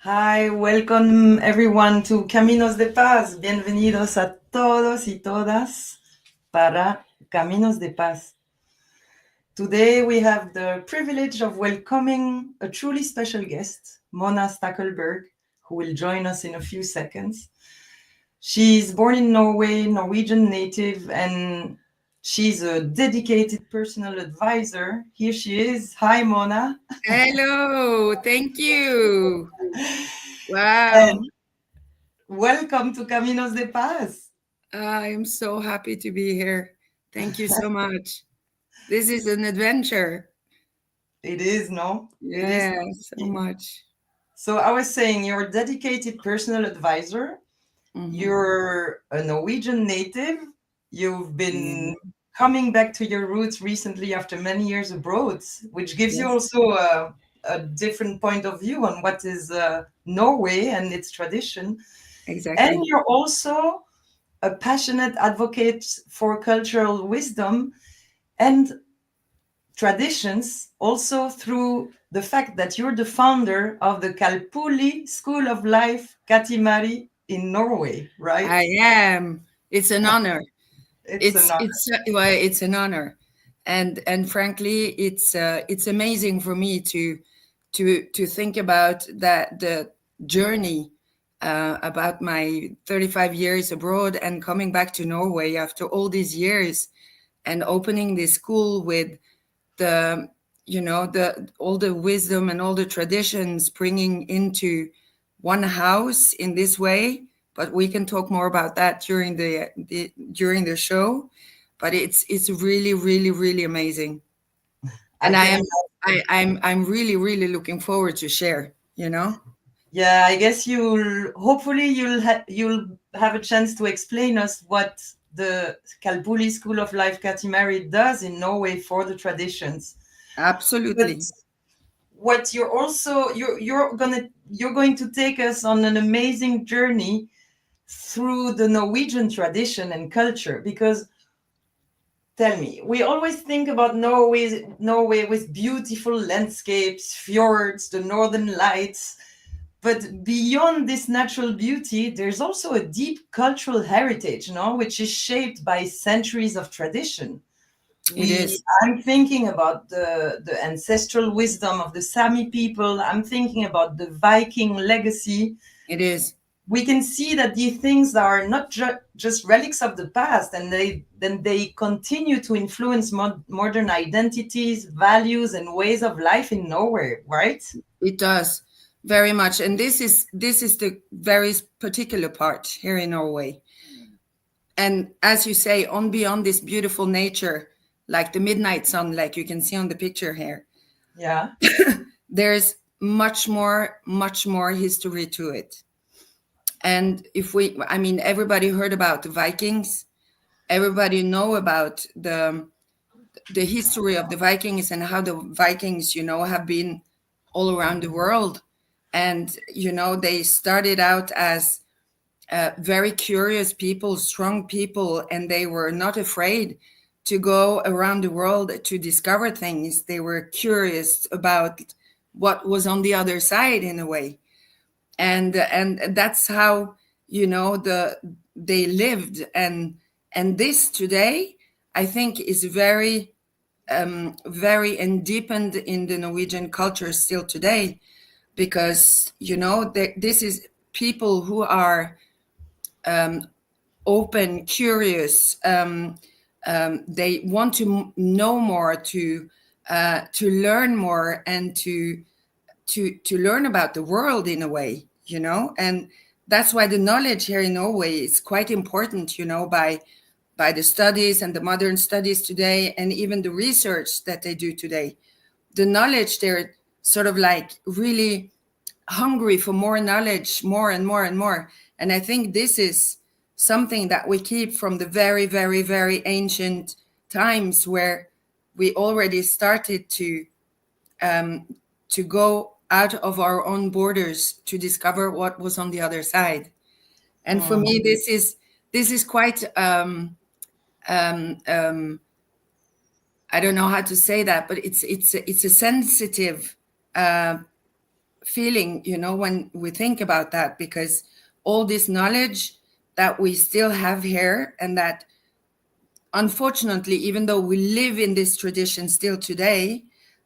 Hi, welcome everyone to Caminos de Paz. Bienvenidos a todos y todas para Caminos de Paz. Today we have the privilege of welcoming a truly special guest, Mona Stackelberg, who will join us in a few seconds. She's born in Norway, Norwegian native, and she's a dedicated personal advisor. Here she is. Hi, Mona. Hello, thank you. Wow. And welcome to Caminos de Paz. I am so happy to be here. Thank you so much. This is an adventure. It is, no? Yeah, so much. So I was saying you're a dedicated personal advisor. Mm-hmm. You're a Norwegian native. You've been coming back to your roots recently after many years abroad, which gives you also a different point of view on what is Norway and its tradition. Exactly. And you're also a passionate advocate for cultural wisdom and traditions, also through the fact that you're the founder of the Calpulli School of Life, Caty, Marí in Norway, right? I am. It's an honor. It's an honor, and frankly, it's amazing for me to think about the journey about my 35 years abroad and coming back to Norway after all these years and opening this school with the all the wisdom and all the traditions bringing into one house in this way. But we can talk more about that during the show. But it's really, really, really amazing, and I'm really, really looking forward to share. Yeah, I guess you'll have a chance to explain us what the Calpulli School of Life Caty Marí does in Norway for the traditions. But Absolutely. what you're also you're going to take us on an amazing journey through the Norwegian tradition and culture, because tell me, we always think about Norway with beautiful landscapes, fjords, the northern lights. But beyond this natural beauty, there's also a deep cultural heritage, no, which is shaped by centuries of tradition. It is. I'm thinking about the ancestral wisdom of the Sámi people. I'm thinking about the Viking legacy. It is. We can see that these things are not just relics of the past, and they continue to influence modern identities, values, and ways of life in Norway, right? It does very much, and this is the very particular part here in Norway. And as you say, on beyond this beautiful nature, like the midnight sun, like you can see on the picture here, Yeah. there's much more history to it. And I mean, everybody heard about the Vikings. Everybody know about the history of the Vikings and how the Vikings, have been all around the world. And, they started out as very curious people, strong people, and they were not afraid to go around the world to discover things. They were curious about what was on the other side in a way. And that's how, they lived. And this today, I think, is very and deepened in the Norwegian culture still today, because this is people who are open, curious. They want to know more, to learn more, and to learn about the world in a way, and that's why the knowledge here in Norway is quite important, by the studies and the modern studies today, and even the research that they do today. The knowledge, they're sort of like really hungry for more knowledge, more and more and more. And I think this is something that we keep from the very, very, very ancient times, where we already started to go out of our own borders to discover what was on the other side. And for me, this is quite I don't know how to say that, but it's a sensitive feeling, when we think about that, because all this knowledge that we still have here, and that unfortunately, even though we live in this tradition still today,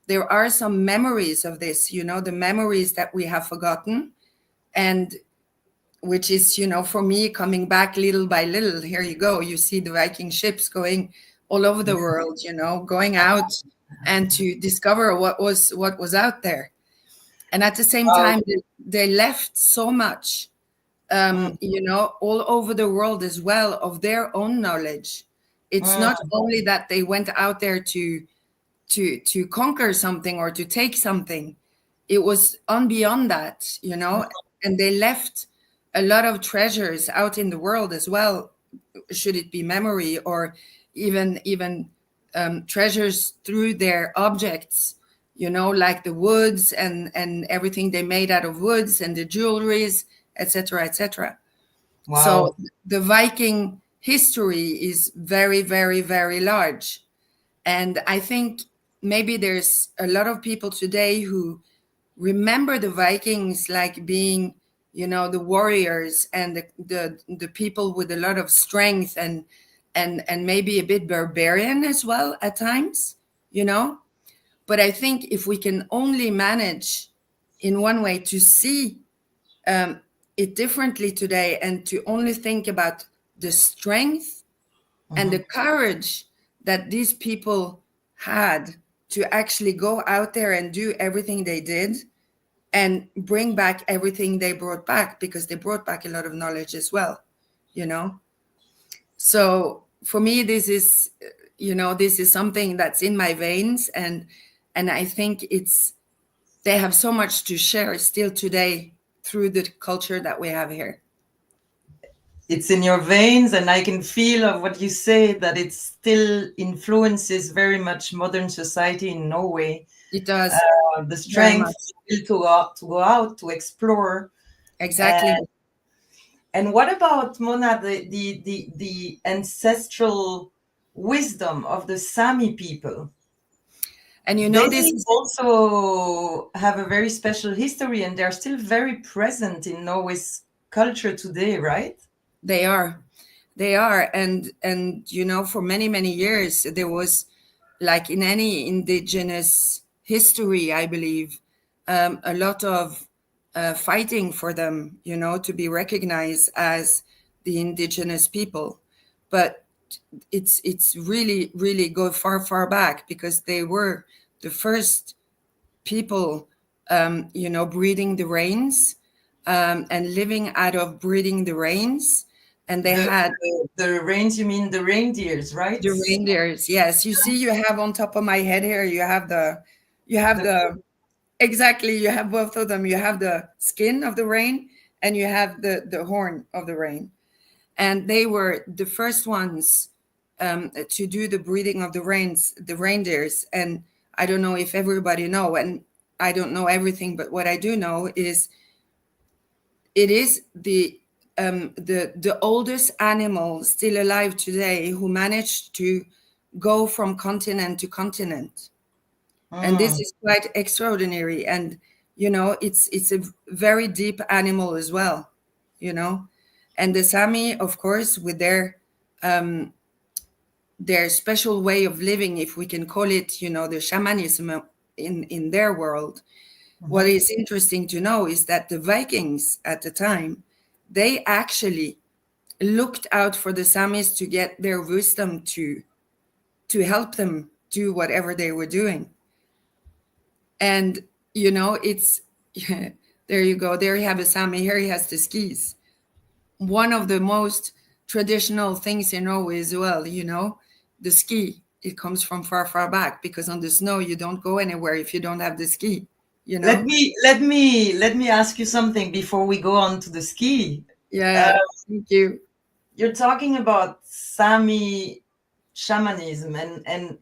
there are some memories of this, the memories that we have forgotten, and which is, for me, coming back little by little. Here you go. You see the Viking ships going all over the world, going out and to discover what was out there. And at the same Wow. time, they left so much, all over the world as well, of their own knowledge. It's not only that they went out there to conquer something or to take something. It was on beyond that, and they left a lot of treasures out in the world as well. Should it be memory, or even treasures through their objects, like the woods and everything they made out of woods, and the jewelries, etc., etc. Wow. So the Viking history is very, very, very large. And I think maybe there's a lot of people today who remember the Vikings like being, the warriors, and the people with a lot of strength, and maybe a bit barbarian as well at times, But I think if we can only manage in one way to see it differently today, and to only think about the strength and the courage that these people had to actually go out there and do everything they did, and bring back everything they brought back, because they brought back a lot of knowledge as well, So for me, this is something that's in my veins, and I think they have so much to share still today through the culture that we have here. it's in your veins, and I can feel of what you say that it still influences very much modern society in Norway. It does The very strength much. to go out to explore. Exactly. And what about, Mona, the ancestral wisdom of the Sámi people? And They this is, also have a very special history, and they're still very present in Norway's culture today, right? they are. They are. And for many, many years, there was, like in any indigenous history, I believe, a lot of fighting for them, to be recognized as the indigenous people. But it's really, really go far, far back, because they were the first people, breeding the rains, and living out of breeding the rains. And they The, had the reins, you mean the reindeers, right? the reindeers. Yes, you see, you have on top of my head here, you have The, exactly, you have both of them. You have the skin of the rain, and you have the horn of the rain. And they were the first ones, to do the breeding of the reindeers. And I don't know if everybody know, and I don't know everything, but what I do know is it is the oldest animal still alive today who managed to go from continent to continent. And this is quite extraordinary. And it's a very deep animal as well. you know and the Sámi, of course, with their special way of living, if we can call it, the shamanism in their world. What Mhm. is interesting to know is that the Vikings at the time, they actually looked out for the Samis to get their wisdom to help them do whatever they were doing. And it's there you go. There you have a Sami. Here he has the skis. One of the most traditional things in Norway as well. The ski. It comes from far, far back, because on the snow you don't go anywhere if you don't have the ski. You Let know. me let me let me ask you something before we go on to the ski. Uh, Yeah. Thank you. you're talking about Sami shamanism, and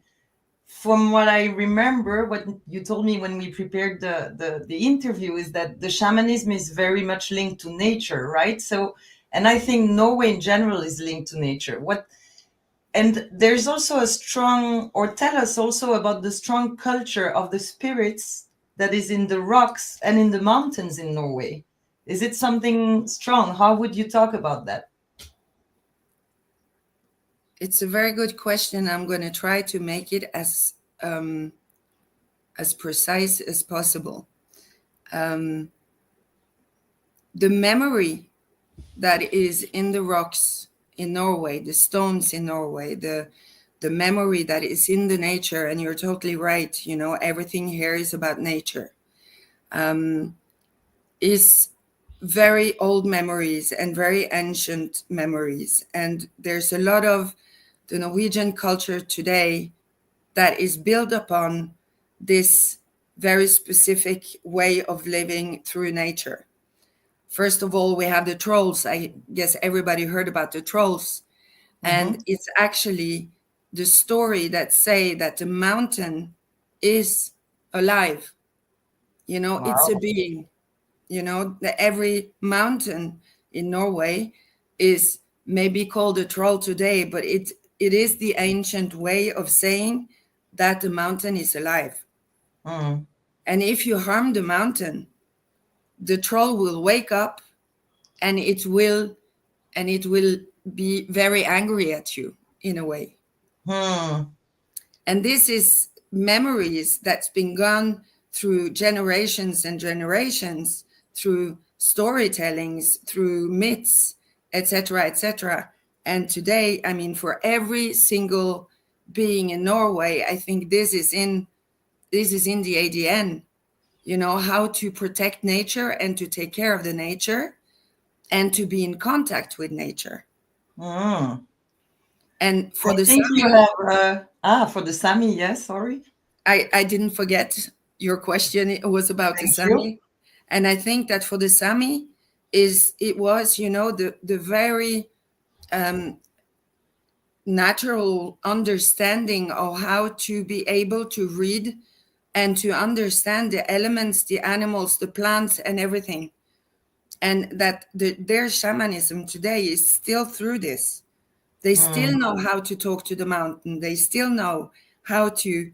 from what I remember, what you told me when we prepared the interview is that the shamanism is very much linked to nature, right? So, and I think Norway in general is linked to nature. And there's also a strong, or tell us also about the strong culture of the spirits that is in the rocks and in the mountains in Norway. Is it something strong? How would you talk about that? It's a very good question. I'm going to try to make it as precise as possible. Um, the memory that is in the rocks in Norway, the stones in Norway, the memory that is in the nature, and you're totally right. Everything here is about nature. Is very old memories and very ancient memories, and there's a lot of the Norwegian culture today that is built upon this very specific way of living through nature. First of all, we have the trolls. I guess everybody heard about the trolls. Mm-hmm. And it's actually the story that say that the mountain is alive. It's a Wow. being. That every mountain in Norway is maybe called a troll today, but it is the ancient way of saying that the mountain is alive. Mm. And if you harm the mountain, the troll will wake up, and it will be very angry at you, in a way. Hmm. And this is memories that's been gone through generations and generations, through storytellings, through myths, etc., etc. And today, I mean, for every single being in Norway, I think this is in the ADN. How to protect nature and to take care of the nature and to be in contact with nature. Mm. And I for the think you Sami, have for the Sami, yes, sorry. I didn't forget your question. It was about the Thank you. Sami. And I think that for the Sami, it was, the very natural understanding of how to be able to read and to understand the elements, the animals, the plants, and everything. And that their shamanism today is still through this. They still know how to talk to the mountain. They still know how to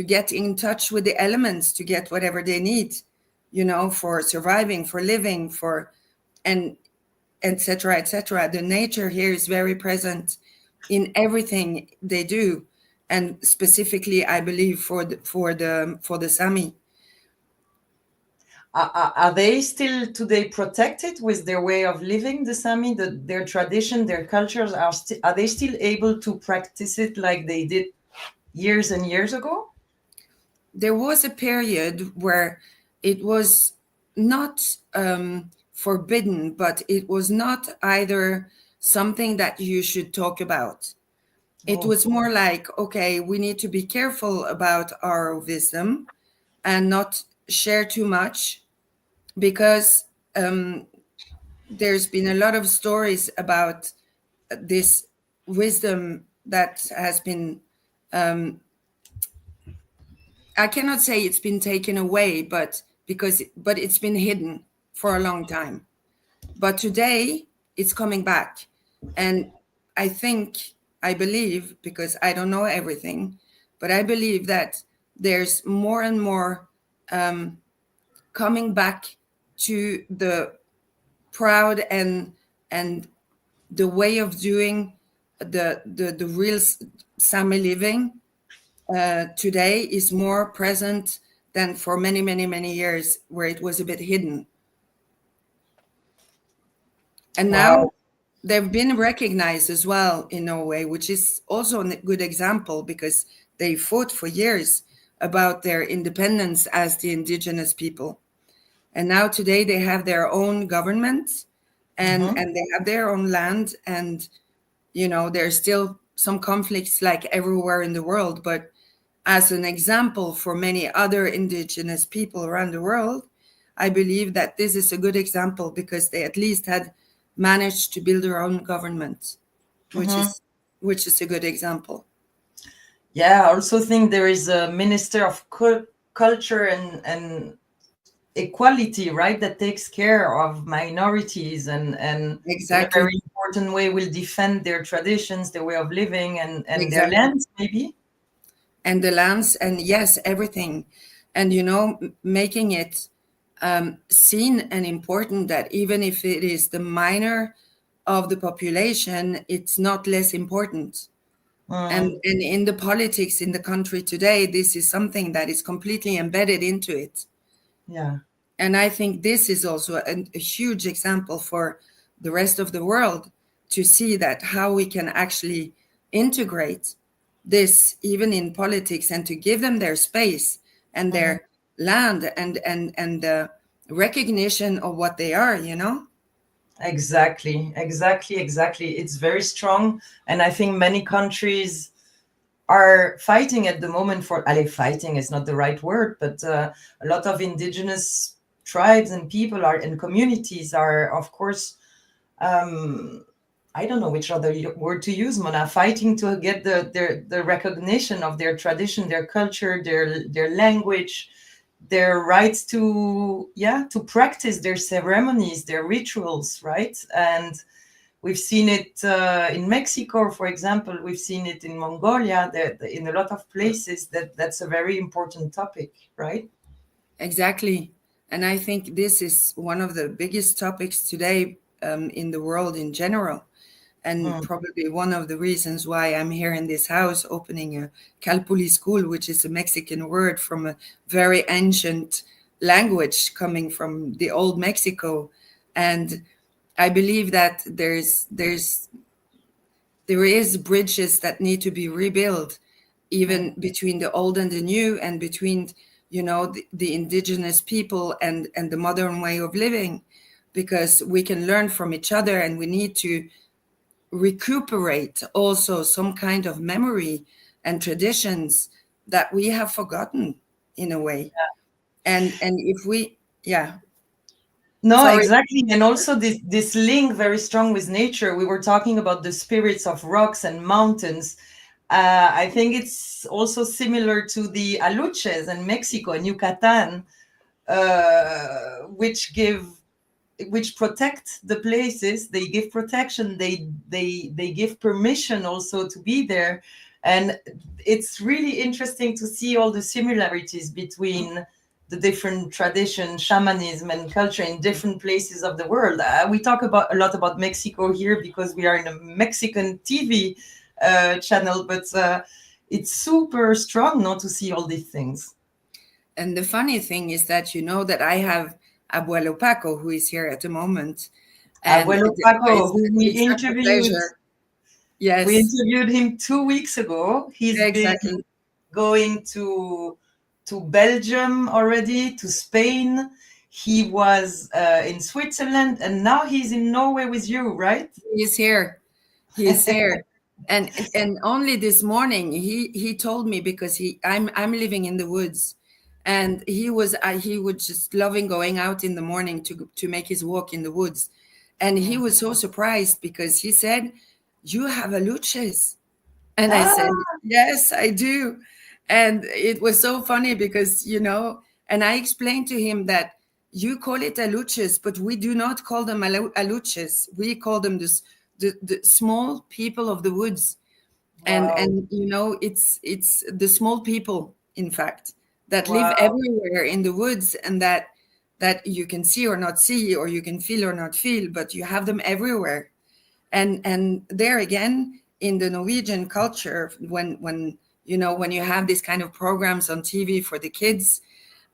get in touch with the elements to get whatever they need, for surviving, for living, and etc. etc. The nature here is very present in everything they do, and specifically, I believe, for the Sámi. Are they still today protected with their way of living, the Sámi, their tradition, their cultures? Are they still able to practice it like they did years and years ago? There was a period where it was not forbidden, but it was not either something that you should talk about. It was more like, okay, we need to be careful about our wisdom and not share too much, because there's been a lot of stories about this wisdom that has been, I cannot say it's been taken away, but it's been hidden for a long time. But today it's coming back. And I believe, because I don't know everything, but I believe that there's more and more coming back to the proud and the way of doing the real Sámi living today is more present than for many, many, many years, where it was a bit hidden. And now they've been recognized as well in Norway, which is also a good example, because they fought for years about their independence as the indigenous people. And now today they have their own government, and they have their own land. And, there's still some conflicts like everywhere in the world. But as an example for many other indigenous people around the world, I believe that this is a good example, because they at least had managed to build their own government, which is a good example. Yeah, I also think there is a minister of culture and equality, right, that takes care of minorities and Exactly. in a very important way will defend their traditions, their way of living, and Exactly. their lands, maybe. And the lands, and yes, everything. And, making it seen and important that even if it is the minor of the population, it's not less important. And in the politics in the country today, this is something that is completely embedded into it. Yeah. And I think this is also a huge example for the rest of the world, to see that how we can actually integrate this even in politics, and to give them their space and their land and the recognition of what they are, Exactly. It's very strong. And I think many countries are fighting at the moment for, fighting is not the right word, but a lot of indigenous tribes and people and communities are, of course, I don't know which other word to use, Mona, fighting to get the recognition of their tradition, their culture, their language, their rights to practice their ceremonies, their rituals, right? And we've seen it in Mexico, for example. We've seen it in Mongolia. In a lot of places, that's a very important topic, right? Exactly. And I think this is one of the biggest topics today in the world in general. And probably one of the reasons why I'm here in this house opening a Calpulli school, which is a Mexican word from a very ancient language coming from the old Mexico. And I believe that there is bridges that need to be rebuilt, even between the old and the new, and between, the indigenous people and the modern way of living, because we can learn from each other, and we need to recuperate also some kind of memory and traditions that we have forgotten in a way. And if we No, Sorry. exactly. And also this link very strong with nature. We were talking about the spirits of rocks and mountains. I think it's also similar to the aluches in Mexico and Yucatan, which protect the places. They give protection. They give permission also to be there, and it's really interesting to see all the similarities between the different tradition, shamanism, and culture in different places of the world. We talk about a lot about Mexico here because we are in a Mexican TV channel, but it's super strong not to see all these things. And the funny thing is that you know that I have Abuelo Paco, who is here at the moment, and Abuelo Paco, who it's such a pleasure. we Yes, interviewed him 2 weeks ago. He's been exactly. going to Belgium already, to Spain. He was in Switzerland, and now he's in Norway with you, right? He's here. He's here. And only this morning he told me, because I'm living in the woods, and he was just loving going out in the morning to make his walk in the woods, and he was so surprised because he said, "You have aluches," and I said, Ah, "Yes, I do," and it was so funny because and I explained to him that you call it aluches, but we do not call them aluches. We call them the small people of the woods, wow, and it's the small people, in fact, that live wow, everywhere in the woods, and that you can see or not see, or you can feel or not feel, but you have them everywhere. And there again, in the Norwegian culture, when you have these kind of programs on TV for the kids,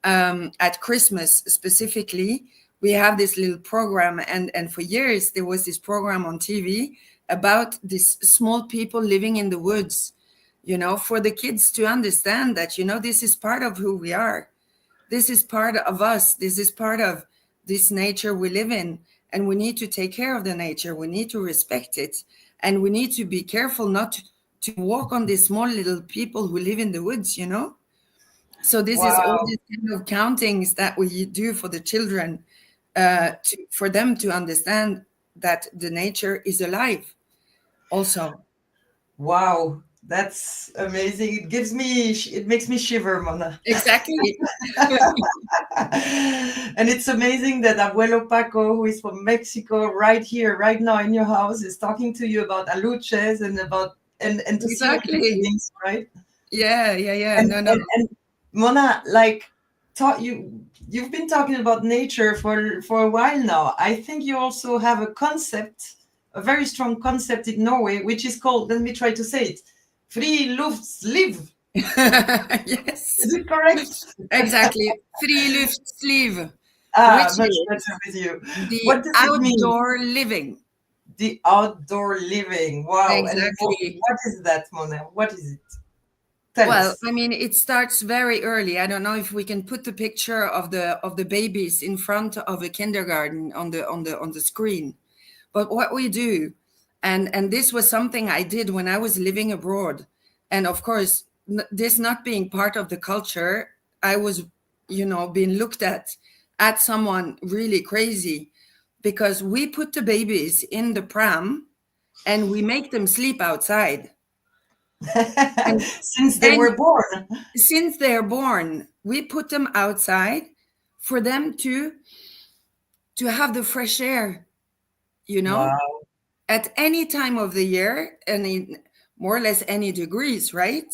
at Christmas specifically, we have this little program, and for years there was this program on TV about these small people living in the woods, for the kids to understand that, this is part of who we are. This is part of us. This is part of this nature we live in. And we need to take care of the nature. We need to respect it. And we need to be careful not to walk on these small little people who live in the woods. So this is all wow. these kind of countings that we do for the children, for them to understand that the nature is alive also. Wow, that's amazing. It makes me shiver, Mona. Exactly. And it's amazing that Abuelo Paco, who is from Mexico, right here, right now in your house, is talking to you about aluches and about and to see all the Exactly. things, right? Yeah, yeah, yeah. And No, no. and Mona, like, you've been talking about nature for a while now. I think you also have a concept, a very strong concept in Norway, which is called, let me try to say it, friluftsliv. Yes. Is it correct? Exactly. Friluftsliv, Ah, which much is better with you. the What does it mean? outdoor living. The outdoor living. Wow. And Exactly. what is that, Mona? What is it? Tell Well, us. I mean, it starts very early. I don't know if we can put the picture of the babies in front of a kindergarten on the screen. But what we do, and this was something I did when I was living abroad, and of course, this not being part of the culture, I was, being looked at someone really crazy, because we put the babies in the pram and we make them sleep outside. And Since they and were born. since they're born, we put them outside for them to have the fresh air, you know, Wow. at any time of the year, and in more or less any degrees, right?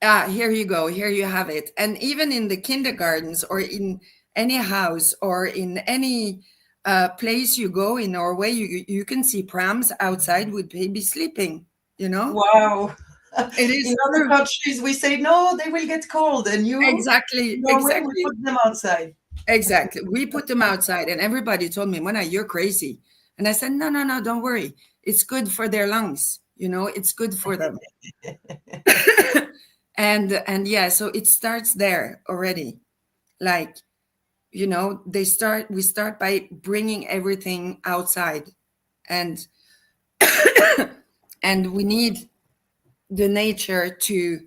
Here you go, here you have it. And even in the kindergartens, or in any house, or in any place you go in Norway, you can see prams outside with babies sleeping. Wow. It In is other true. countries, we say, no, they will get cold. And in Exactly, Norway, we exactly. put them outside. Exactly. We put them outside, and everybody told me, Mona, you're crazy. And I said, no, no, no, don't worry. It's good for their lungs. It's good for them. And yeah, so it starts there already. Like, we start by bringing everything outside, and and we need the nature to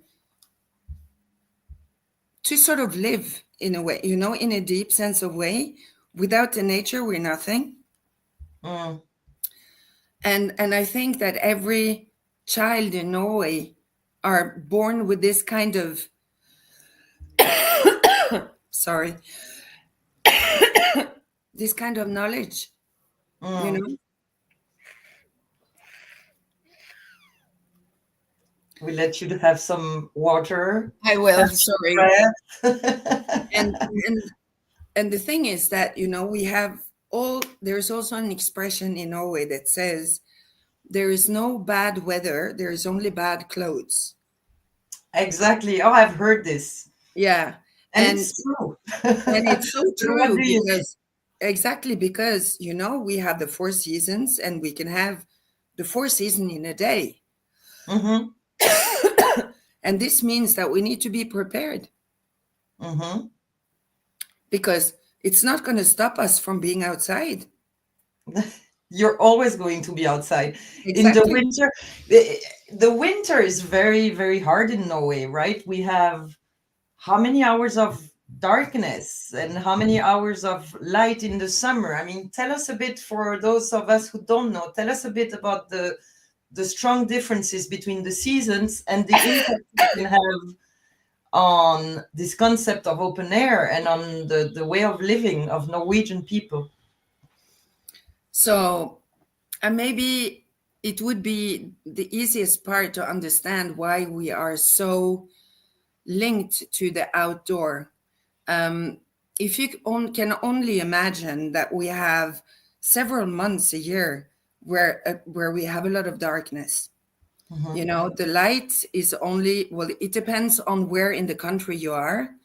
sort of live in a way, in a deep sense of way. without the nature, we're nothing. Mm. And I think that every child in Norway are born with this kind of sorry, this kind of knowledge, you Mm. know. We let you to have some water, I will, have some sorry. breath. And and and the thing is that, we have all, there's also an expression in Norway that says there is no bad weather, there is only bad clothes. Exactly. Oh, I've heard this. Yeah. And And it's true. and it's so But what true do you mean? because exactly because we have the four seasons and we can have the four seasons in a day. Mm-hmm. And this means that we need to be prepared Mm-hmm. because it's not going to stop us from being outside. You're always going to be outside. In the Exactly. winter, the winter is very, very hard in Norway, right? We have how many hours of darkness and how many hours of light in the summer? I mean, tell us a bit, for those of us who don't know, tell us a bit about the strong differences between the seasons and the impact it can have on this concept of open air and on the way of living of Norwegian people. So, and maybe it would be the easiest part to understand why we are so linked to the outdoor. Um, if you can only imagine that we have several months a year where we have a lot of darkness. Mhm. The light is only, well, it depends on where in the country you are,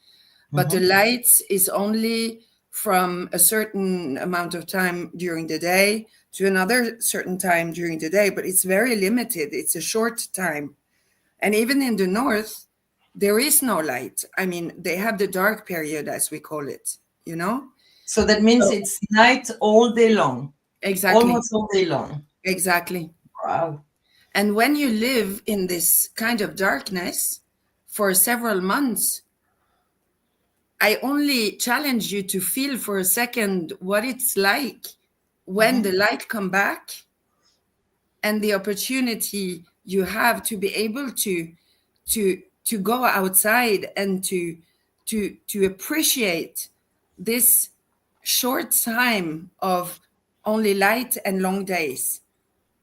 but the Mhm. light is only from a certain amount of time during the day to another certain time during the day, but it's very limited. It's a short time. And even in the north, there is no light. I mean, they have the dark period, as we call it, you know? So that means So, it's night all day long, exactly, almost all day long. exactly. Wow. And when you live in this kind of darkness for several months, I only challenge you to feel for a second what it's like when Mhm. the light come back and the opportunity you have to be able to go outside and to appreciate this short time of only light and long days.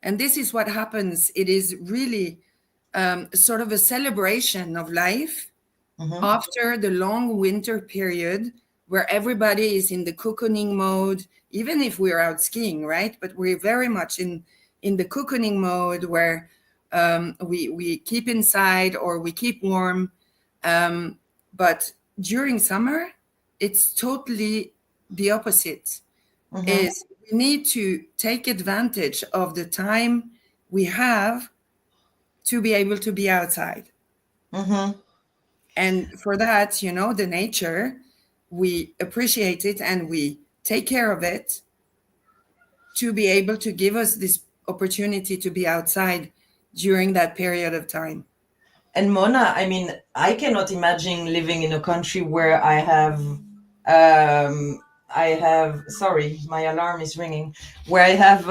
And this is what happens. It is really sort of a celebration of life Mhm. after the long winter period where everybody is in the cocooning mode, even if we're out skiing, right? But we're very much in the cocooning mode where we keep inside or we keep warm. But during summer, it's totally the opposite. Mhm. Is we need to take advantage of the time we have to be able to be outside. Mhm. And for that, the nature, we appreciate it and we take care of it to be able to give us this opportunity to be outside during that period of time. And Mona, I mean, I cannot imagine living in a country where I have, sorry, my alarm is ringing, where I have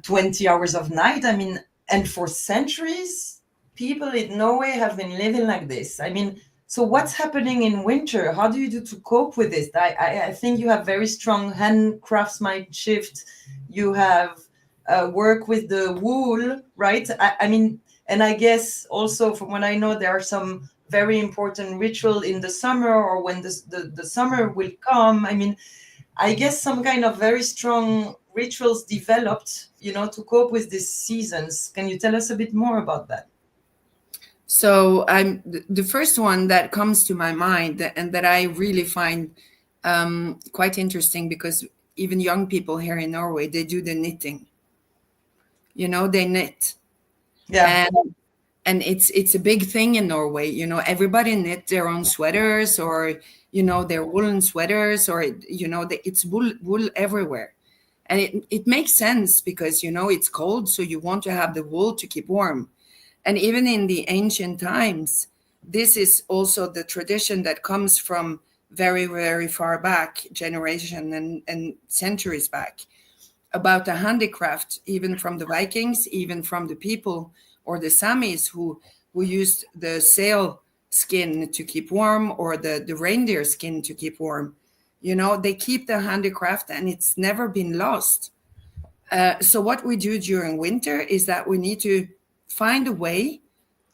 20 hours of night. I mean, and for centuries, people in Norway have been living like this. I mean, so what's happening in winter? How do you do to cope with this? I think you have very strong hand craftsmanship. You have work with the wool, right? I mean, and I guess also from what I know, there are some very important ritual in the summer or when the summer will come. I mean, I guess some kind of very strong rituals developed, to cope with these seasons. Can you tell us a bit more about that? So the first one that comes to my mind and that I really find quite interesting because even young people here in Norway, they do the knitting. They knit. Yeah. And it's a big thing in Norway. Everybody knit their own sweaters or their woolen sweaters or it's wool everywhere. And it makes sense because it's cold, so you want to have the wool to keep warm. And even in the ancient times, this is also the tradition that comes from very, very far back, generation and centuries back, about the handicraft, even from the Vikings, even from the people or the Sámis who used the sail skin to keep warm, or the reindeer skin to keep warm. They keep the handicraft, and it's never been lost. So what we do during winter is that we need to find a way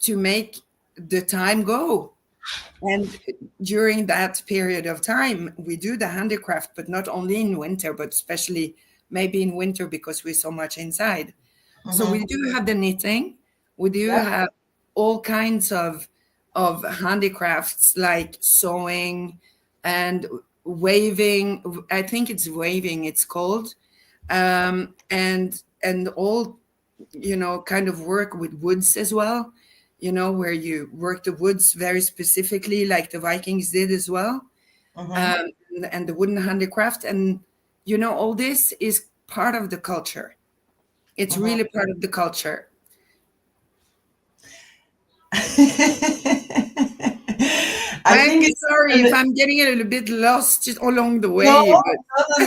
to make the time go. And during that period of time, we do the handicraft, but not only in winter, but especially maybe in winter because we're so much inside. So we do have the knitting. We do Yeah. have all kinds of handicrafts like sewing and waving. I think it's waving, it's called. And all kind of work with woods as well, where you work the woods very specifically, like the Vikings did as well. um, and the wooden handicraft, and all this is part of the culture. It's really part of the culture. I I'm think it's sorry if I'm getting a little bit lost along the no, way, but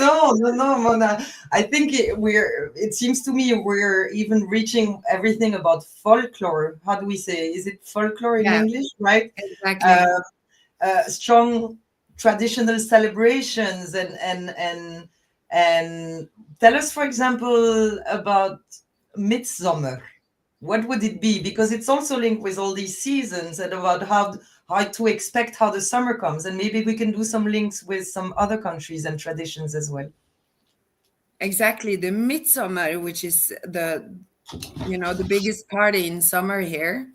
no, Mona. I think it seems to me we're even reaching everything about folklore. How do we say? Is it folklore in yeah, English, right? exactly. Strong traditional celebrations and tell us, for example, about midsummer. What would it be? Because it's also linked with all these seasons and about how to expect how the summer comes, and maybe we can do some links with some other countries and traditions as well. Exactly. The midsummer, which is the biggest party in summer here,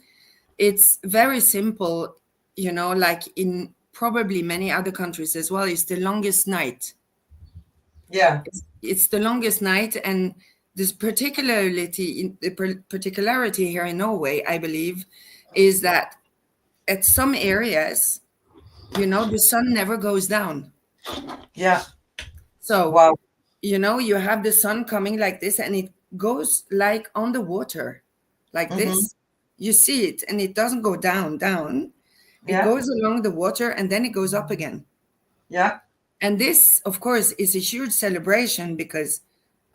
it's very simple, like in probably many other countries as well. It's the longest night. Yeah. It's the longest night, and this particularity here in Norway, I believe, is that at some areas, the sun never goes down. Yeah. So, Wow. you have the sun coming like this, and it goes like on the water, like Mm-hmm. this. You see it, and it doesn't go down. It Yeah. goes along the water, and then it goes up again. Yeah. And this, of course, is a huge celebration because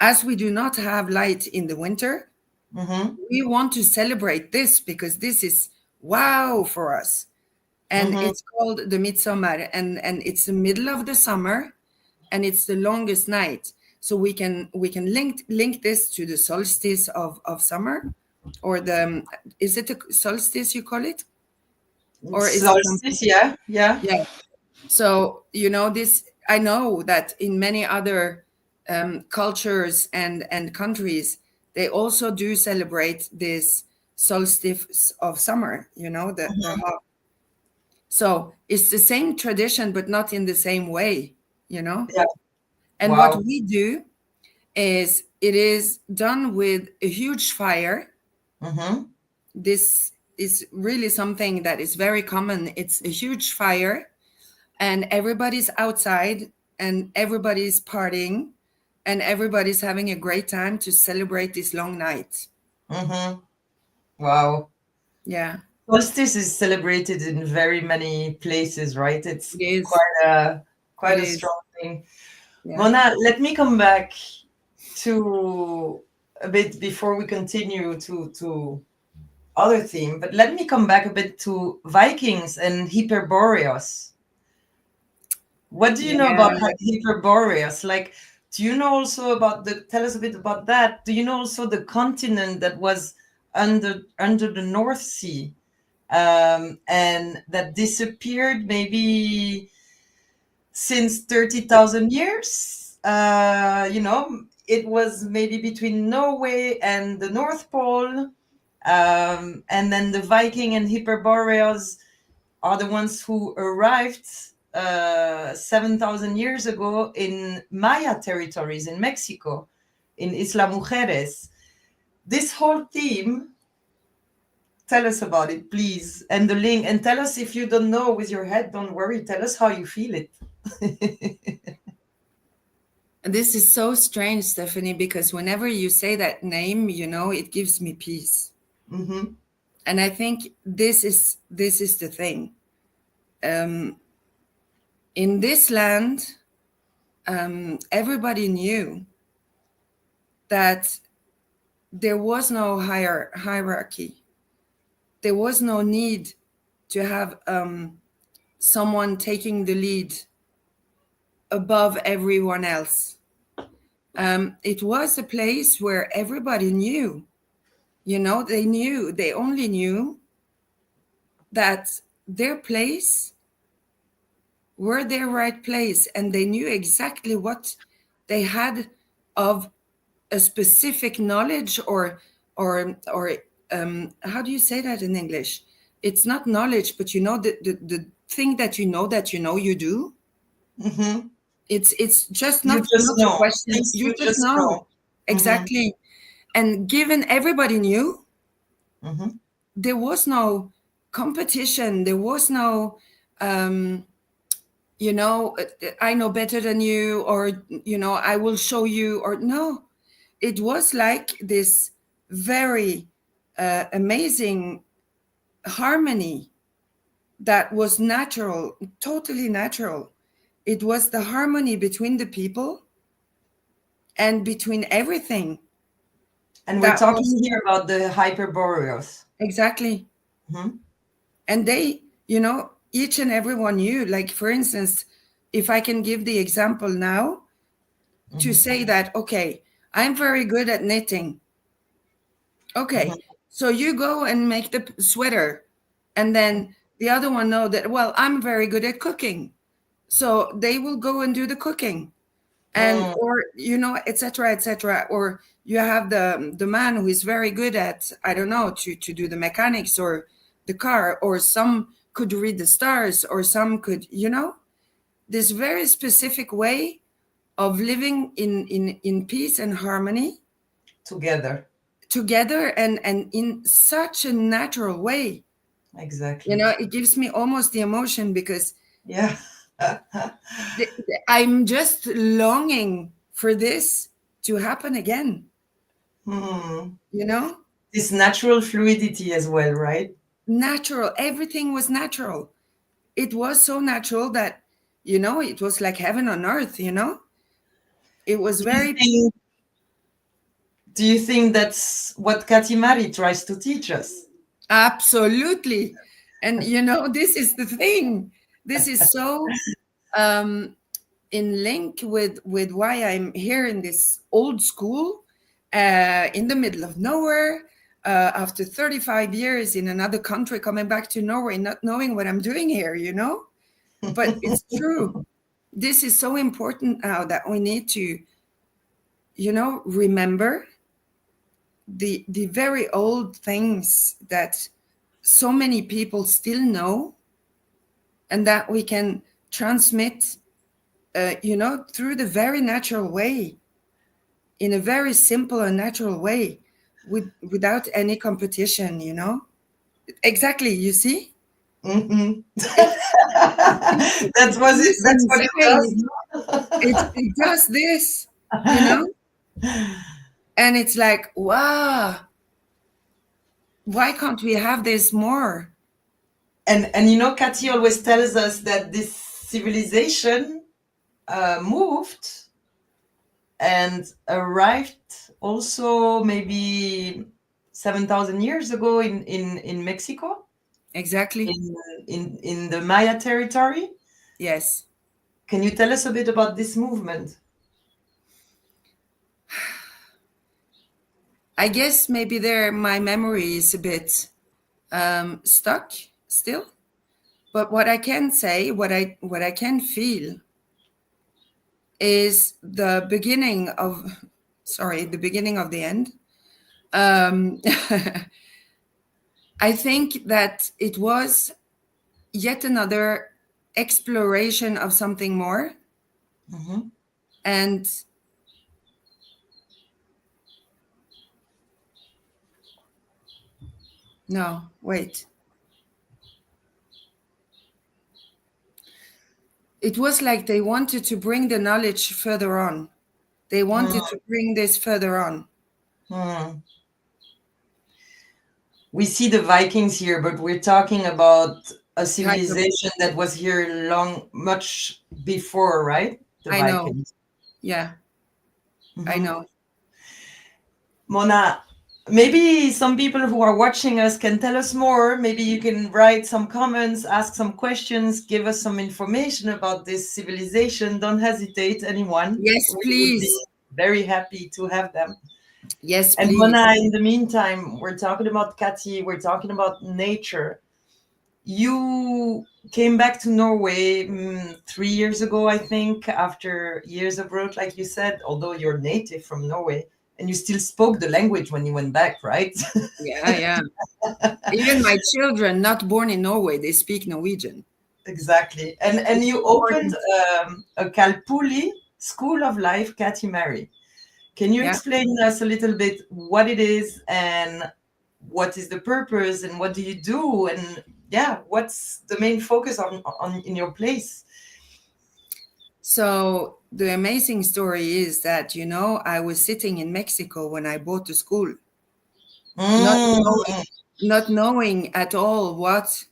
as we do not have light in the winter, Mm-hmm. we want to celebrate this because this is wow for us. And Mm-hmm. it's called the midsummer, and it's the middle of the summer, and it's the longest night. So we can link this to the solstice of summer, or is it a solstice you call it, or is it something? Solstice. Yeah. Yeah. Yeah. So this, I know that in many other cultures and countries, they also do celebrate this solstice of summer. So it's the same tradition, but not in the same way. you know Yeah. and what Wow. we do is it is done with a huge fire. Mm-hmm. This is really something that is very common. It's a huge fire, and everybody's outside, and everybody's partying, and everybody's having a great time to celebrate this long night. Mm-hmm. Wow. Yeah, Solstice is celebrated in very many places, right? It's it is. quite It a is. strong thing. Yeah. Mona, let me come back to a bit before we continue to other theme, but let me come back a bit to Vikings and Hyperboreus. What do you know about Yeah. Hyperboreus? Like, do you know also about tell us a bit about that. Do you know also the continent that was under the North Sea, and that disappeared maybe since 30,000 years? It was maybe between Norway and the North Pole. And then the Viking and Hyperboreans are the ones who arrived 7,000 years ago in Maya territories in Mexico, in Isla Mujeres. This whole theme, tell us about it, please. And the link, and tell us if you don't know with your head, don't worry, tell us how you feel it. This is so strange, Stephanie, because whenever you say that name, it gives me peace. Mm-hmm. And I think this is the thing. in this land, everybody knew that there was no hierarchy. There was no need to have someone taking the lead above everyone else. It was a place where everybody knew, they only knew that their place were their right place, and they knew exactly what they had of a specific knowledge or how do you say that in English? It's not knowledge, but the thing that you do. Mm-hmm. It's just You not just a know. question. Things You you just just know. know. Exactly. And given everybody knew, Mm-hmm. there was no competition. There was no, I know better than you, or, I will show you, or no. It was like this very amazing harmony that was natural, totally natural. It was the harmony between the people and between everything. And we're That talking was here about the Hyperboreans. exactly. Mm-hmm. And they, each and every one knew, like, for instance, if I can give the example now, to say that, okay, I'm very good at knitting. Okay, so you go and make the sweater, and then the other one know that, well, I'm very good at cooking, so they will go and do the cooking, and or etc etc. Or you have the man who is very good at, I don't know, to do the mechanics or the car, or some could read the stars, or some could, this very specific way of living in peace and harmony Together. and in such a natural way. Exactly. It gives me almost the emotion, because Yeah. I'm just longing for this to happen again. Hmm. you know This natural fluidity as well, right? Natural, everything was natural. It was so natural that it was like heaven on earth. It was Do you very think, do you think that's what Caty Marí tries to teach us? absolutely. And this is the thing. This is so in link with why I'm here in this old school, in the middle of nowhere, after 35 years in another country, coming back to Norway, not knowing what I'm doing here. But it's true. This is so important now, that we need to remember the very old things that so many people still know, and that we can transmit through the very natural way, in a very simple and natural way, without any competition. Exactly, you see. Mhm. It's That's what it. peace That's what it inside. does. It does this, you know and it's like, wow, why can't we have this more? And Caty always tells us that this civilization moved and arrived also maybe 7,000 years ago in Mexico, Exactly. in the Maya territory. Yes. Can you tell us a bit about this movement? I guess maybe there my memory is a bit stuck still. But what I can say, what I can feel, is the beginning of, sorry, the beginning of the end. Um, I think that it was yet another exploration of something more. Mm-hmm. And no, wait. It was like they wanted to bring the knowledge further on. They wanted to bring this further on. We see the Vikings here, but we're talking about a kind of. civilization that was here much before, right? The I know. Vikings. Yeah, I Hmm. know. Mona, maybe some people who are watching us can tell us more. Maybe you can write some comments, ask some questions, give us some information about this civilization. Don't hesitate, anyone. Yes, We would be please. very happy to have them. Yes, And please. Mona, in the meantime, we're talking about Caty, we're talking about nature. You came back to Norway 3 years ago, I think, after years abroad, like you said, although you're native from Norway and you still spoke the language when you went back, right? Yeah, yeah. Even my children, not born in Norway, they speak Norwegian. Exactly. And It's you opened important. a Calpulli School of Life, Caty Marí. Can you Yeah. explain us a little bit what it is and what is the purpose and what do you do, and yeah, what's the main focus on in your place? So the amazing story is that, I was sitting in Mexico when I bought the school, not knowing, Mm, not knowing at all what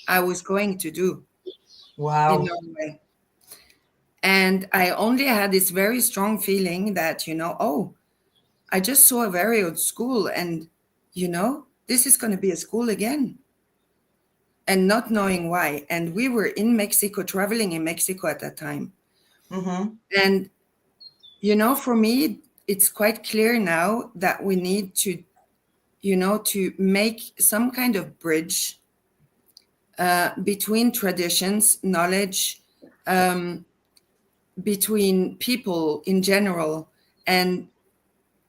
I was going to do in wow. Norway. And I only had this very strong feeling that, oh, I just saw a very old school and, this is going to be a school again. And not knowing why. And we were in Mexico, traveling in Mexico at that time. Mm-hmm. And, for me, it's quite clear now that we need to, to make some kind of bridge between traditions, knowledge, um, between people in general, and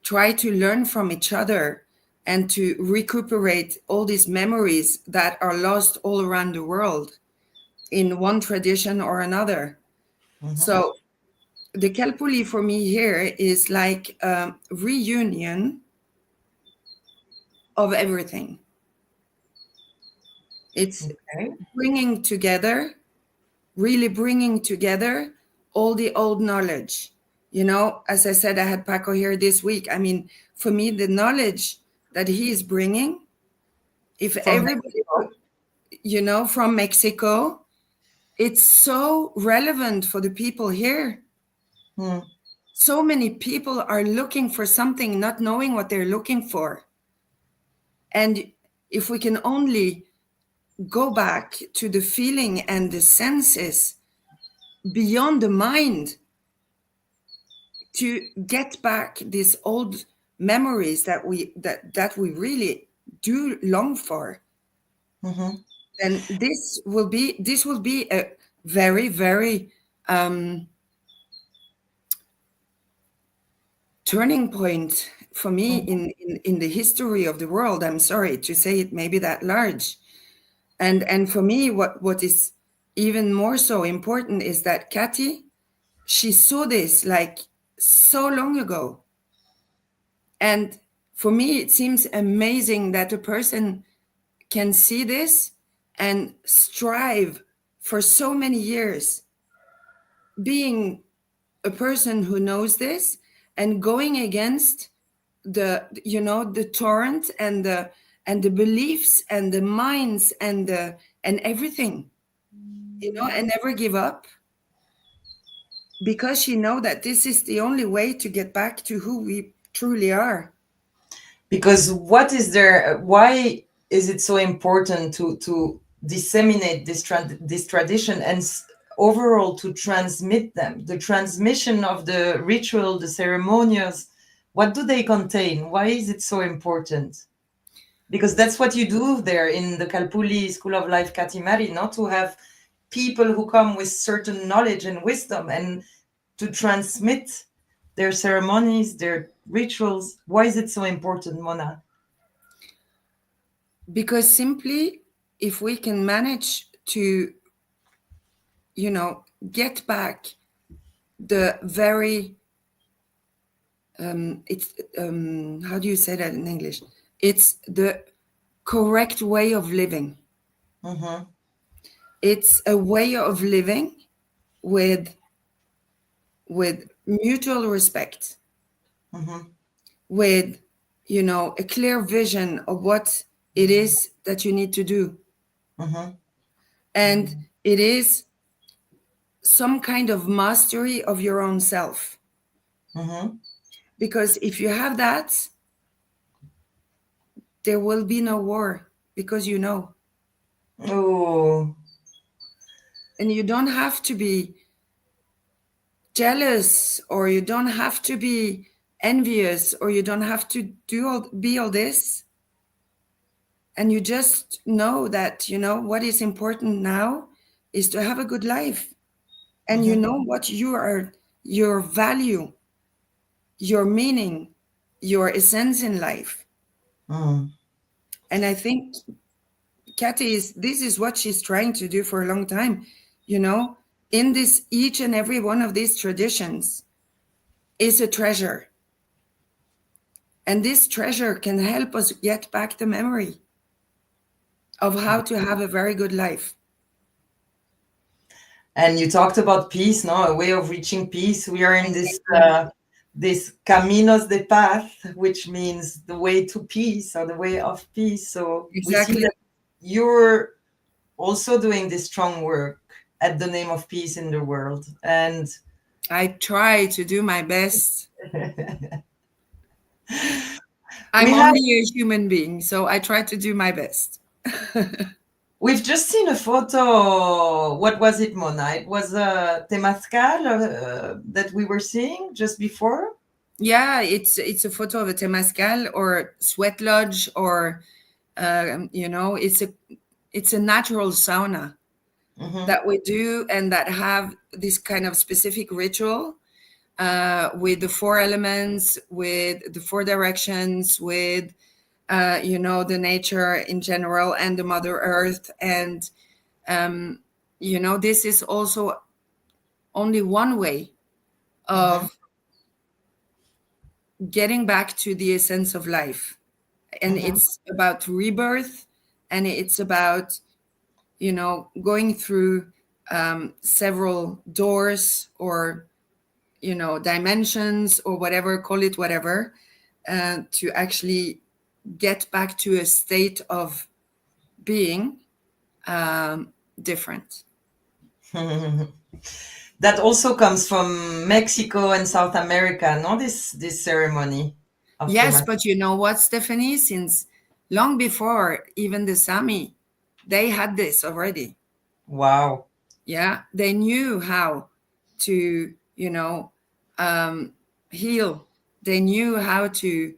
try to learn from each other and to recuperate all these memories that are lost all around the world in one tradition or another. Mm-hmm. So the Calpulli for me here is like a reunion of everything. It's Okay. bringing together, really bringing together all the old knowledge. As I said, I had Paco here this week. I mean, for me, the knowledge that he is bringing, if From everybody Mexico. from Mexico, it's so relevant for the people here. Hmm. So many people are looking for something, not knowing what they're looking for. And if we can only go back to the feeling and the senses beyond the mind to get back these old memories that we really do long for, Mm-hmm. then this will be a very, very turning point for me in the history of the world. I'm sorry to say it maybe that large. And for me, what is even more so important is that Caty, she saw this like so long ago. And for me, it seems amazing that a person can see this and strive for so many years, being a person who knows this and going against the torrent and the beliefs and the minds and everything, and never give up, because she know that this is the only way to get back to who we truly are. Because what is there? Why is it so important to disseminate this tradition and overall to transmit them? The transmission of the ritual, the ceremonials. What do they contain? Why is it so important? Because that's what you do there in the Calpulli School of Life, Caty Marí, not to have people who come with certain knowledge and wisdom and to transmit their ceremonies, their rituals. Why is it so important, Mona? Because simply, if we can manage to get back the very it's how do you say that in English? It's the correct way of living. Mm-hmm. It's a way of living with mutual respect, Mm-hmm. with a clear vision of what it is that you need to do. Mm-hmm. And it is some kind of mastery of your own self. Mm-hmm. Because if you have that, there will be no war, because you know. Oh. And you don't have to be jealous, or you don't have to be envious, or you don't have to be all this. And you just know that, what is important now is to have a good life. And you Mm-hmm. know what your value, your meaning, your essence in life. Mm. And I think Caty this is what she's trying to do for a long time. In this, each and every one of these traditions is a treasure. And this treasure can help us get back the memory of how to have a very good life. And you talked about peace, no? A way of reaching peace. We are in Exactly. this Caminos de Paz, which means the way to peace or the way of peace. So we see Exactly. that you're also doing this strong work at the name of peace in the world. And I try to do my best. we I'm have only a human being, so I try to do my best. we've just seen a photo. What was it, Mona? It was Temazcal that we were seeing just before. Yeah, it's a photo of a temazcal or sweat lodge, or it's a natural sauna Mm-hmm. that we do, and that have this kind of specific ritual, with the four elements, with the four directions, with the nature in general, and the Mother Earth. And this is also only one way Mm-hmm. of getting back to the essence of life. And Mm-hmm. it's about rebirth, and it's about going through several doors, or dimensions, or whatever, call it whatever, to actually get back to a state of being different. That also comes from Mexico and South America, no? This ceremony of Yes, Temas. but you know what, Stephanie? Since long before even the Sámi, they had this already. Wow. Yeah, they knew how to, um, heal. They knew how to,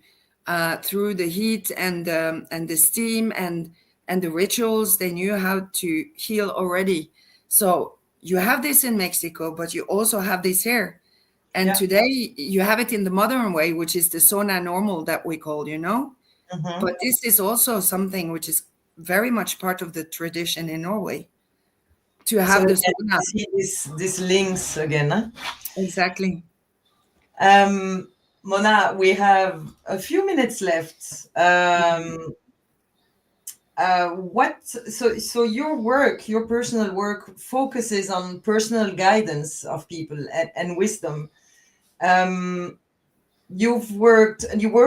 through the heat and the steam and the rituals. They knew how to heal already. So you have this in Mexico, but you also have this here. And Yeah. today you have it in the modern way, which is the sauna normal that we call. Mm-hmm. But this is also something which is very much part of the tradition in Norway, to So have the again, sauna. we see this links again. Huh? Exactly. Mona, we have a few minutes left. So your personal work focuses on personal guidance of people and wisdom. Um, you work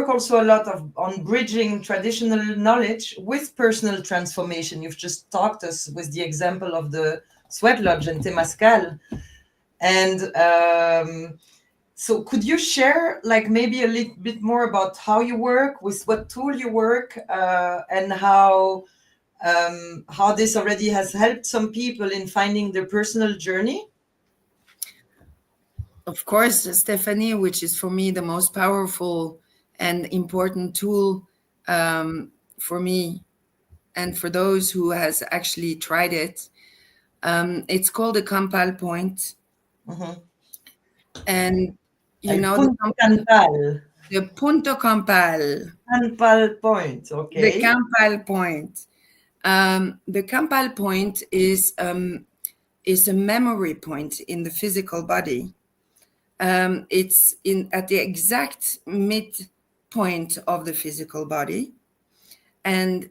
also a lot on bridging traditional knowledge with personal transformation. You've just talked us with the example of the sweat lodge and Temazcal. And so could you share like maybe a little bit more about how you work, with what tool you work, and how this already has helped some people in finding their personal journey? Of course, Stephanie, which is for me the most powerful and important tool, for me and for those who has actually tried it. It's called a Campal point. Mm-hmm. And El the punto Campal, cantal. the Punto Campal, Canpal point, the okay. Campal point. The Campal point is a memory point in the physical body. It's at the exact midpoint of the physical body, and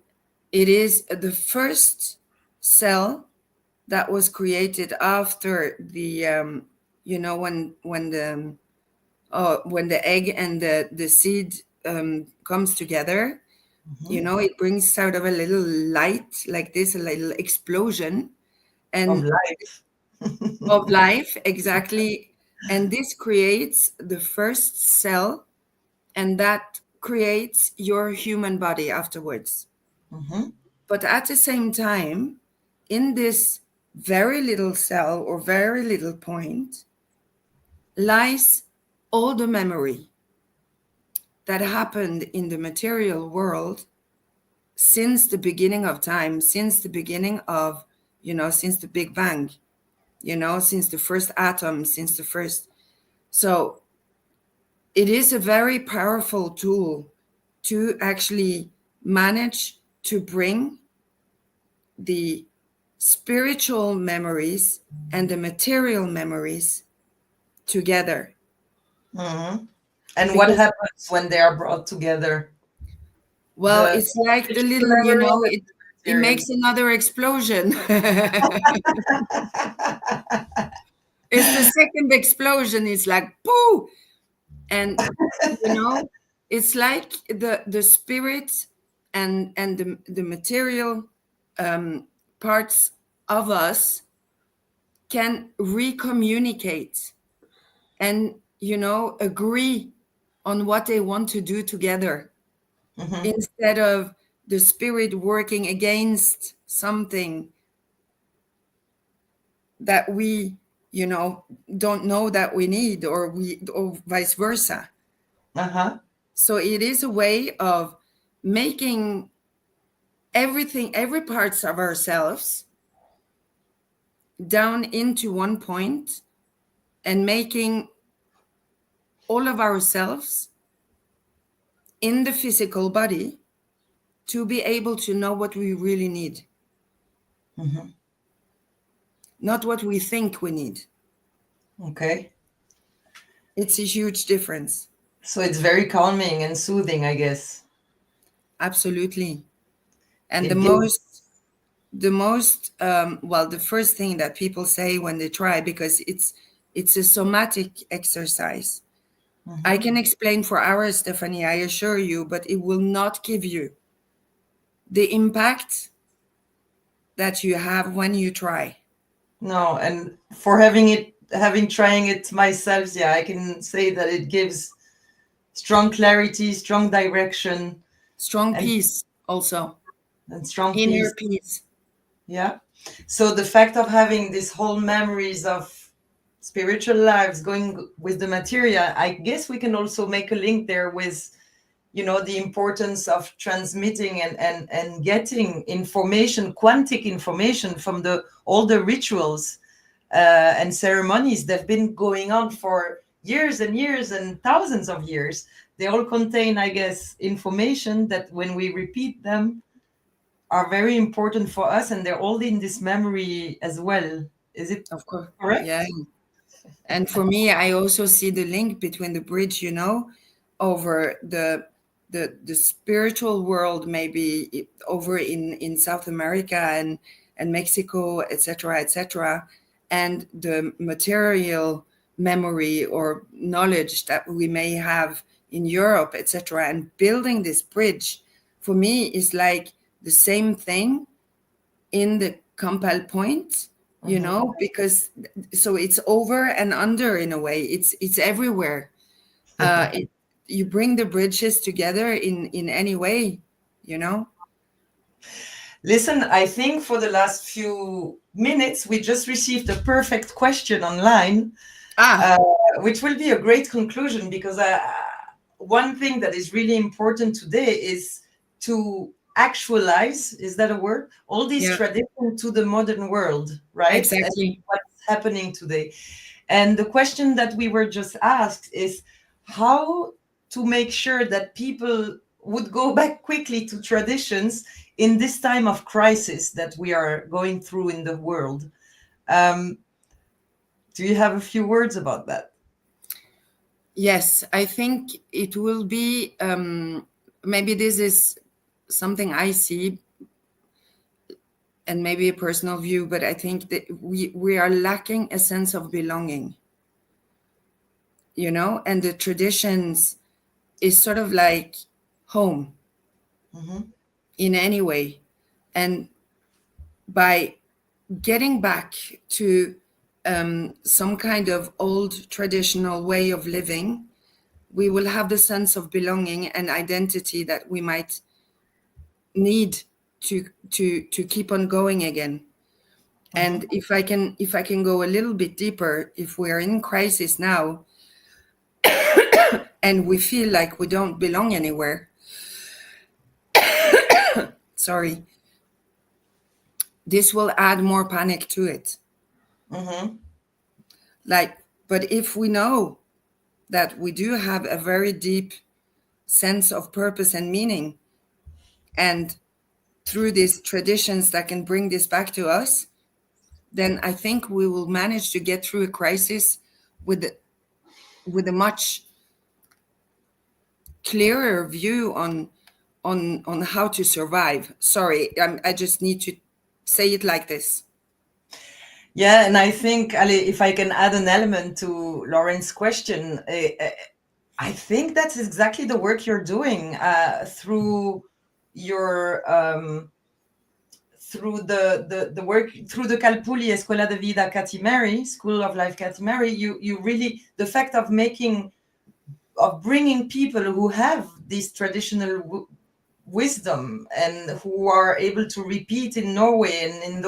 it is the first cell that was created after the when the egg and the seed comes together. Mm-hmm. It brings out of a little light like this, a little explosion, Of and life. of life, exactly. And this creates the first cell, and that creates your human body afterwards. Mhm. But at the same time, in this very little cell or very little point lies all the memory that happened in the material world since the beginning of time, since the beginning of, since the Big Bang, since the first atom, since the first. So it is a very powerful tool to actually manage to bring the spiritual memories and the material memories together. Mhm. And what Because, happens when they are brought together? well, The it's like the spiritual little, memory and it the makes another explosion. It's the second explosion. It's like, pooh. And, you know, it's like the spirit and the material parts of us can recommunicate and agree on what they want to do together, Mhm. instead of the spirit working against something that we don't know that we need, or vice versa. Uh-huh. So it is a way of making everything, every parts of ourselves down into one point, and making all of ourselves in the physical body to be able to know what we really need, Mhm. not what we think we need. Okay. It's a huge difference. So it's very calming and soothing, I guess. Absolutely. And It gives. well, the first thing that people say when they try, because it's a somatic exercise. I Mhm. can explain for hours, Stéphanie, I assure you, but it will not give you the impact that you have when you try. No, and for having trying it myself, yeah, I can say that it gives strong clarity, strong direction, Strong and peace also, strong inner peace. peace. Yeah. So the fact of having these whole memories of spiritual lives going with the material, I guess we can also make a link there with, the importance of transmitting and getting information, quantic information from all the rituals and ceremonies that have been going on for years and years and thousands of years. They all contain, I guess, information that when we repeat them are very important for us, and they're all in this memory as well. Is it Of course. Yeah. correct? And for me, I also see the link between the bridge, over the spiritual world, maybe over in South America and Mexico, etc., etc., and the material memory or knowledge that we may have in Europe, etc. And building this bridge for me is like the same thing in the compile point, Mhm. because so it's over and under in a way. It's everywhere. You bring the bridges together in any way, you know. Listen, I think for the last few minutes, we just received a perfect question online, Ah, uh, which will be a great conclusion because one thing that is really important today is to actualize, is that a word? All these yeah, traditions to the modern world, right? And exactly. what's happening today. And the question that we were just asked is how to make sure that people would go back quickly to traditions in this time of crisis that we are going through in the world. Um, do you have a few words about that? Yes, I think it will be, maybe this is something I see, and maybe a personal view, but I think that we are lacking a sense of belonging, and the traditions is sort of like home Mhm. in any way. And by getting back to some kind of old traditional way of living, we will have the sense of belonging and identity that we might need to keep on going again. And if I can go a little bit deeper, if we are in crisis now and we feel like we don't belong anywhere, sorry, this will add more panic to it. Like, but if we know that we do have a very deep sense of purpose and meaning, and through these traditions that can bring this back to us, then I think we will manage to get through a crisis with a much clearer view on how to survive. Sorry, I just need to say it like this. Yeah, and I think, Ali, if I can add an element to Lauren's question, I think that's exactly the work you're doing through your through the work through the Calpulli Escuela de Vida Caty Marí, School of Life Caty Marí. You really, the fact of bringing people who have this traditional wisdom and who are able to repeat in Norway and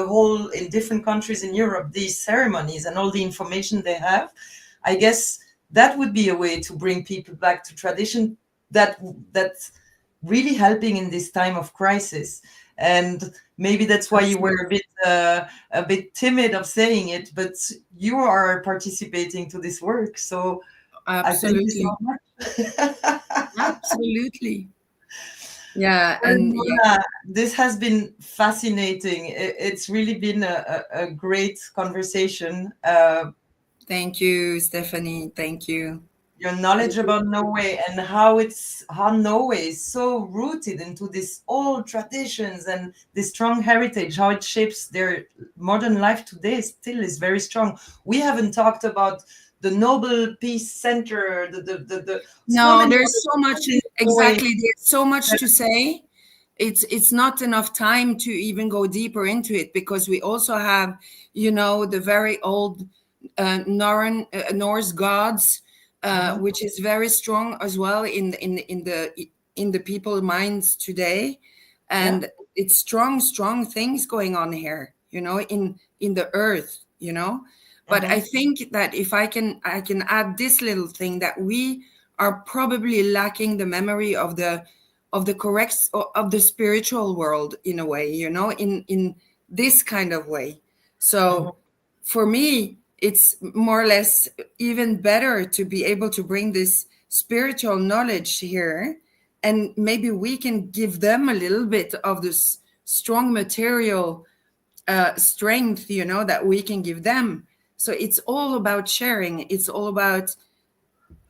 in different countries in Europe these ceremonies and all the information they have, I guess that would be a way to bring people back to tradition that's really helping in this time of crisis. And maybe that's why you were a bit timid of saying it, but you are participating to this work. So absolutely, I thank you so much. Absolutely. Yeah, Well, and Mona, this has been fascinating. It's really been a great conversation. Thank you, Stéphanie. Thank you. Your knowledge about Norway and how Norway is so rooted into these old traditions and this strong heritage, how it shapes their modern life today still is very strong. We haven't talked about the Nobel Peace Center, no, there's so much. Exactly, there's so much to say. It's not enough time to even go deeper into it, because we also have, the very old Norse gods, which is very strong as well in the people's minds today, and it's strong things going on here, in the earth, But I think that if I can add this little thing, that we are probably lacking the memory of the correct of the spiritual world in a way, in this kind of way. So for me, it's more or less even better to be able to bring this spiritual knowledge here, and maybe we can give them a little bit of this strong material strength, that we can give them. So it's all about sharing. It's all about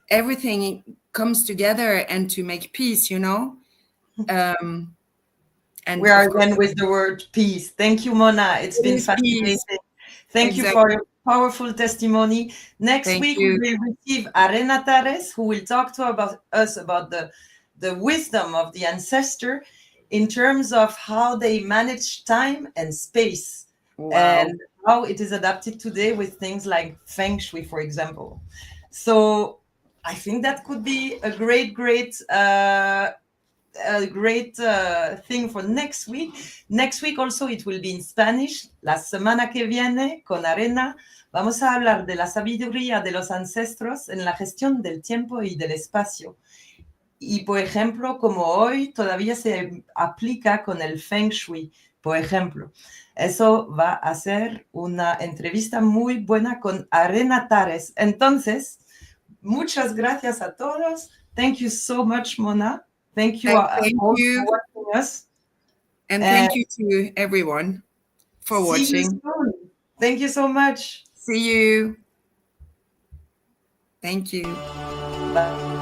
everything comes together and to make peace, And we are then with the word peace. Thank you, Mona. It's been fascinating. Thank you for your powerful testimony. Next week, we will receive Arena Tares, who will talk to us about the wisdom of the ancestor in terms of how they manage time and space. Wow. And how it is adapted today with things like Feng Shui, for example. So I think that could be a great thing for next week. Next week also it will be in Spanish. La semana que viene con Arena vamos a hablar de la sabiduría de los ancestros en la gestión del tiempo y del espacio. Y por ejemplo, como hoy todavía se aplica con el Feng Shui, por ejemplo. Eso va a ser una entrevista muy buena con Arena Tares. Entonces, muchas gracias a todos. Thank you so much, Mona. Thank you all for watching us. And thank you to everyone for watching. Thank you so much. See you. Thank you. Bye.